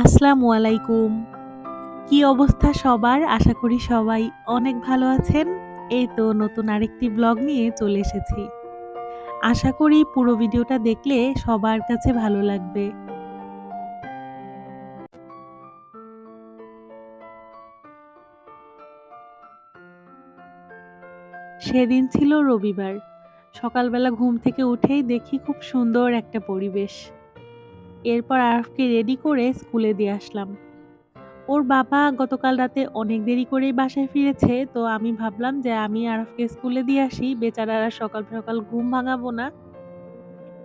আসসালামু আলাইকুম। কি অবস্থা সবার? আশা করি সবাই অনেক ভালো আছেন। এই তো নতুন আরেকটি ব্লগ নিয়ে চলে এসেছি। আশা করি পুরো ভিডিওটা দেখলে সবার কাছে ভালো লাগবে। সেদিন ছিল রবিবার। সকালবেলা ঘুম থেকে উঠেই দেখি খুব সুন্দর একটা পরিবেশ। এরপর আরফকে রেডি করে স্কুলে দিয়ে আসলাম। ওর বাবা গতকাল রাতে অনেক দেরি করেই বাসায় ফিরেছে, তো আমি ভাবলাম যে আমি আরফকে স্কুলে দিয়ে আসি। বেচারার আর সকাল, সকাল ঘুম ভাঙাবো না।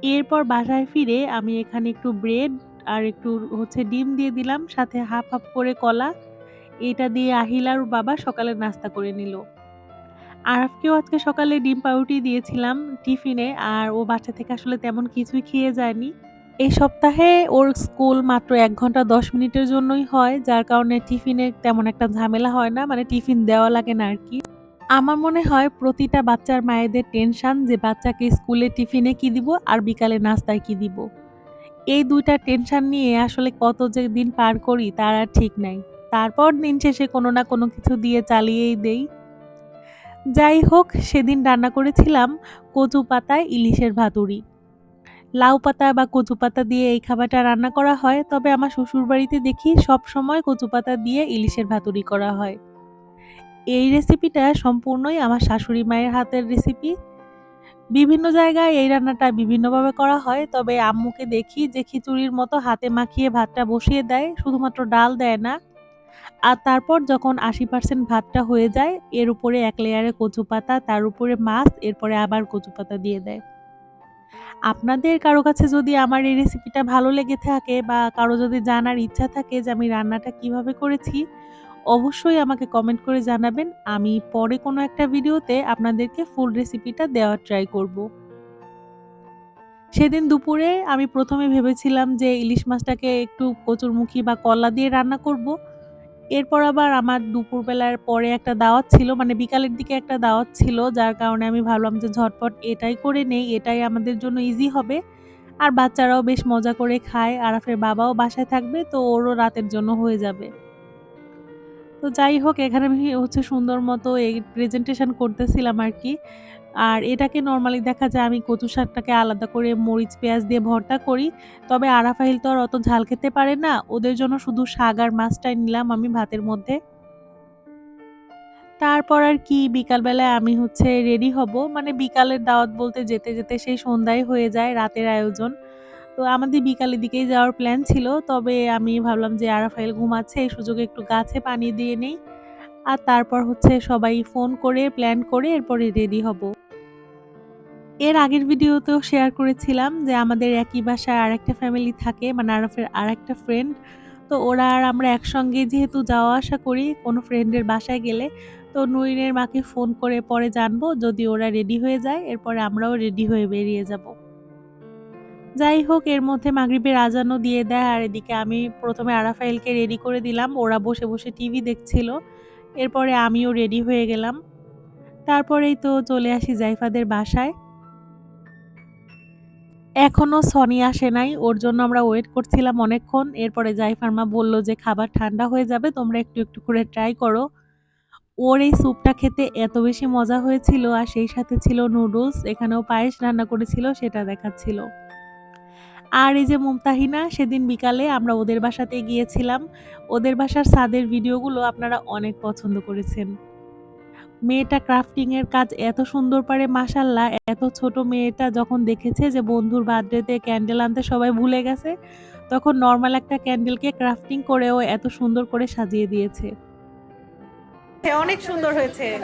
এরপর বাসায় ফিরে আমি এখানে একটু ব্রেড আর একটু ডিম দিয়ে দিলাম, সাথে হাফ, হাফ করে কলা। এটা দিয়ে আহিল আর ওর বাবা সকালে নাস্তা করে নিল। আরাফকেও আজকে সকালে ডিম পাউরুটি দিয়েছিলাম টিফিনে, আর ও বাসা থেকে আসলে তেমন কিছুই খেয়ে যায়নি। এই সপ্তাহে ওর স্কুল মাত্র ১ ঘন্টা ১০ মিনিটের জন্যই হয়, যার কারণে টিফিনে তেমন একটা ঝামেলা হয় না, মানে টিফিন দেওয়া লাগে না আরকি। আমার মনে হয় প্রতিটা বাচ্চার মায়েদের টেনশন যে বাচ্চাকে স্কুলে টিফিনে কি দিব আর বিকালে নাস্তায় কি দিব। এই ২ টা টেনশন নিয়ে আসলে কত যে দিন পার করি তার আর ঠিক নাই। তারপর দিন শেষে কোনো না কোনো কিছু দিয়ে চালিয়েই দেই। যাই হোক, সেদিন রান্না করেছিলাম কচু পাতায় ইলিশের ভাতুরি। লাউ পাতা বা কচু পাতা দিয়ে এই খাবারটা রান্না করা হয়, তবে আমার শ্বশুরবাড়িতে দেখি সবসময় কচু পাতা দিয়ে ইলিশের ভাতুরি করা হয়। এই রেসিপিটা সম্পূর্ণই আমার শাশুড়ি মায়ের হাতের রেসিপি। বিভিন্ন জায়গায় এই রান্নাটা বিভিন্নভাবে করা হয়। তবে আম্মুকে দেখি যে খিচুড়ির মতো হাতে মাখিয়ে ভাতটা বসিয়ে দেয়, শুধুমাত্র ডাল দেয় না। আর তারপর যখন ৮০% ভাতটা হয়ে যায়, এর উপরে ১ লেয়ারে কচু পাতা, তার উপরে মাছ, এরপরে আবার কচু পাতা দিয়ে দেয়। আপনাদের কারো কাছে যদি আমার এই রেসিপিটা ভালো লেগে থাকে বা কারো যদি জানার ইচ্ছা থাকে যে আমি রান্নাটা কিভাবে করেছি, অবশ্যই আমাকে কমেন্ট করে জানাবেন। আমি পরে কোনো একটা ভিডিওতে আপনাদেরকে ফুল রেসিপিটা দেওয়ার ট্রাই করব। সেদিন দুপুরে আমি ১ম এ ভেবেছিলাম যে ইলিশ মাছটাকে একটু কচুরমুখী বা কলা দিয়ে রান্না করব। এরপর আবার আমার দুপুরবেলার পরে একটা দাওয়াত ছিল, মানে বিকালের দিকে একটা দাওয়াত ছিল, যার কারণে আমি ভাবলাম যে ঝটপট এটাই করে নেই, এটাই আমাদের জন্য ইজি হবে। আর বাচ্চারাও বেশ মজা করে খায়। আরাফের বাবাও বাসায় থাকবে, তো ওরও রাতের জন্য হয়ে যাবে। তো যাই হোক, এখানে আমি সুন্দর মতো এই প্রেজেন্টেশন করতেছিলাম আরকি। আর এটাকে নরমালি দেখা যায় আমি কচু শাকটাকে আলাদা করে মরিচ, পেঁয়াজ দিয়ে ভর্তা করি। তবে আরাফাইল তো আর অত ঝাল খেতে পারে না। ওদের জন্য শুধু শাক আর মাছটাই নিলাম আমি ভাতের মধ্যে। তারপর আর কি বিকাল বেলায় আমি রেডি হব। মানে বিকালের দাওয়াত বলতে যেতে, যেতে সেই সন্ধ্যাই হয়ে যায়, রাতের আয়োজন। তো আমাদের বিকালের দিকেই যাওয়ার প্ল্যান ছিল। তবে আমি ভাবলাম যে আরাফাইল ঘুমাচ্ছে, এই সুযোগে একটু গাছে পানি দিয়ে নেই। আর তারপর সবাই ফোন করে প্ল্যান করে এরপরে রেডি হব। এর আগের ভিডিওতেও শেয়ার করেছিলাম যে আমাদের একই বাসায় আরেকটা ফ্যামিলি থাকে, মানে আরাফের আরেকটা ফ্রেন্ড। তো ওরা আর আমরা একসঙ্গে যেহেতু যাওয়া আসা করি কোনো ফ্রেন্ডের বাসায় গেলে, তো নুরিনের মাকে ফোন করে পরে জানবো, যদি ওরা রেডি হয়ে যায় এরপরে আমরাও রেডি হয়ে বেরিয়ে যাব। যাই হোক, এর মধ্যে মাগরিবের আজানও দিয়ে দেয়, আর এদিকে আমি ১ম এ আরাফাইলকে রেডি করে দিলাম। ওরা বসে, বসে টিভি দেখছিল। এরপরে আমিও রেডি হয়ে গেলাম। তারপরেই তো চলে আসি জাইফাদের বাসায়। এখনো সনি আসে নাই। ওর জন্য আমরা ওয়েট করছিলাম অনেকক্ষণ। এরপরে জাইফার মা বলল যে, "খাবার ঠান্ডা হয়ে যাবে। তোমরা একটু, একটু করে ট্রাই করো।" ওর এই স্যুপটা খেতে এত বেশি মজা হয়েছিল, আর সেই সাথে ছিল নুডলস। এখানেও পায়েস রান্না করেছিল, সেটা দেখাচ্ছিল। আর এই যে মুমতাহিনা, সেদিন বিকালে আমরা ওদের বাসাতে গিয়েছিলাম। ওদের বাসার ছাদের ভিডিওগুলো আপনারা অনেক পছন্দ করেছেন। মেয়েটা ক্রাফটিং এর কাজ এত সুন্দর পারে মাশাআল্লাহ। এত ছোট মেয়েটা যখন দেখেছে যে বন্ধুর বার্থডেতে ক্যান্ডেল আনতে সবাই ভুলে গেছে, তখন নরমাল একটা ক্যান্ডেলকে ক্রাফটিং করেও এত সুন্দর করে সাজিয়ে দিয়েছে। অনেক সুন্দর হয়েছে।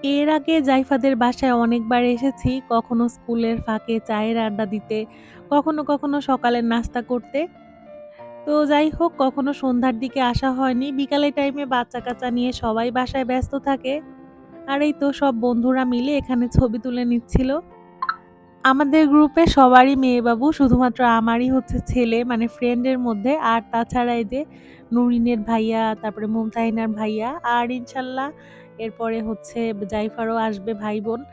এর আগে জাইফাদের বাসায় অনেকবার এসেছি, কখনো স্কুলের ফাঁকে চায়ের আড্ডা দিতে, কখনো, কখনো সকালের নাস্তা করতে। তো যাই হোক, কখনো সন্ধ্যার দিকে আসা হয়নি। বিকালের টাইমে বাচ্চা-কাচ্চা নিয়ে সবাই বাসায় ব্যস্ত থাকে। আর এই তো সব বন্ধুরা মিলে এখানে ছবি তুলে নিচ্ছিল। আমাদের গ্রুপে সবারই মেয়ে-বাবু, শুধুমাত্র আমারই ছেলে, মানে ফ্রেন্ডের মধ্যে। আর তাছাড়া এই যে নুরিনের ভাইয়া, তারপরে মুমতাহিনার ভাইয়া, আর ইনশাল্লাহ এরপরে জাইফারও আসবে ভাই-বোন।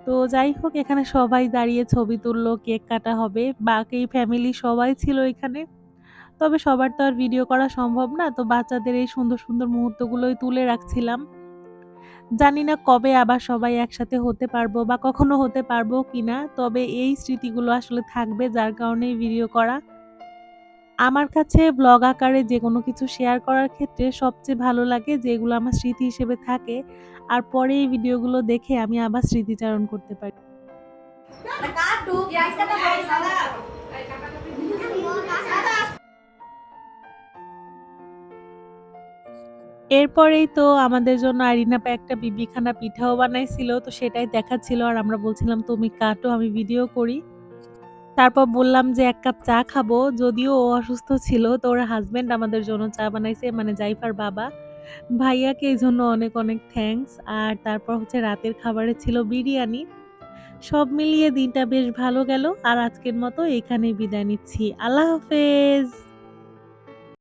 তো যাই হোক এখানে সবাই দাঁড়িয়ে ছবি তুললো, কেক কাটা হবে। বাকি ফ্যামিলি সবাই ছিল এখানে। তবে সবার তো আর ভিডিও করা সম্ভব না। তো বাচ্চাদের এই সুন্দর, সুন্দর মুহূর্তগুলোই তুলে রাখছিলাম। জানি না কবে আবার সবাই একসাথে হতে পারবো বা কখনো হতে পারবো কিনা। তবে এই স্মৃতিগুলো আসলে থাকবে যার কারণেই ভিডিও করা। আমার কাছে ব্লগ আকারে যেকোনো কিছু শেয়ার করার ক্ষেত্রে সবচেয়ে ভালো লাগে যেগুলো আমার স্মৃতি হিসেবে থাকে। আর পরে এই ভিডিওগুলো দেখে আমি আবার স্মৃতিচারণ করতে পারি। এরপরেই তো আমাদের জন্য আরিনা আপা একটা বিবিখানা পিঠাও বানাইছিল। তো সেটাই দেখাচ্ছিল আর আমরা বলছিলাম, "তুমি কাটো, আমি ভিডিও করি।" তারপর বললাম যে ১ কাপ চা খাবো। যদিও ও অসুস্থ ছিল, তো ওর হাসব্যান্ড আমাদের জন্য চা বানাইছে, মানে জাইফার বাবা। ভাইয়াকে এজন্য অনেক, অনেক থ্যাংকস। আর তারপর হচ্ছে রাতের খাবারে ছিল বিরিয়ানি। সব মিলিয়ে দিনটা বেশ ভালো গেল। আর আজকের মতো এখানেই বিদায় নিচ্ছি। আল্লাহ হাফেজ।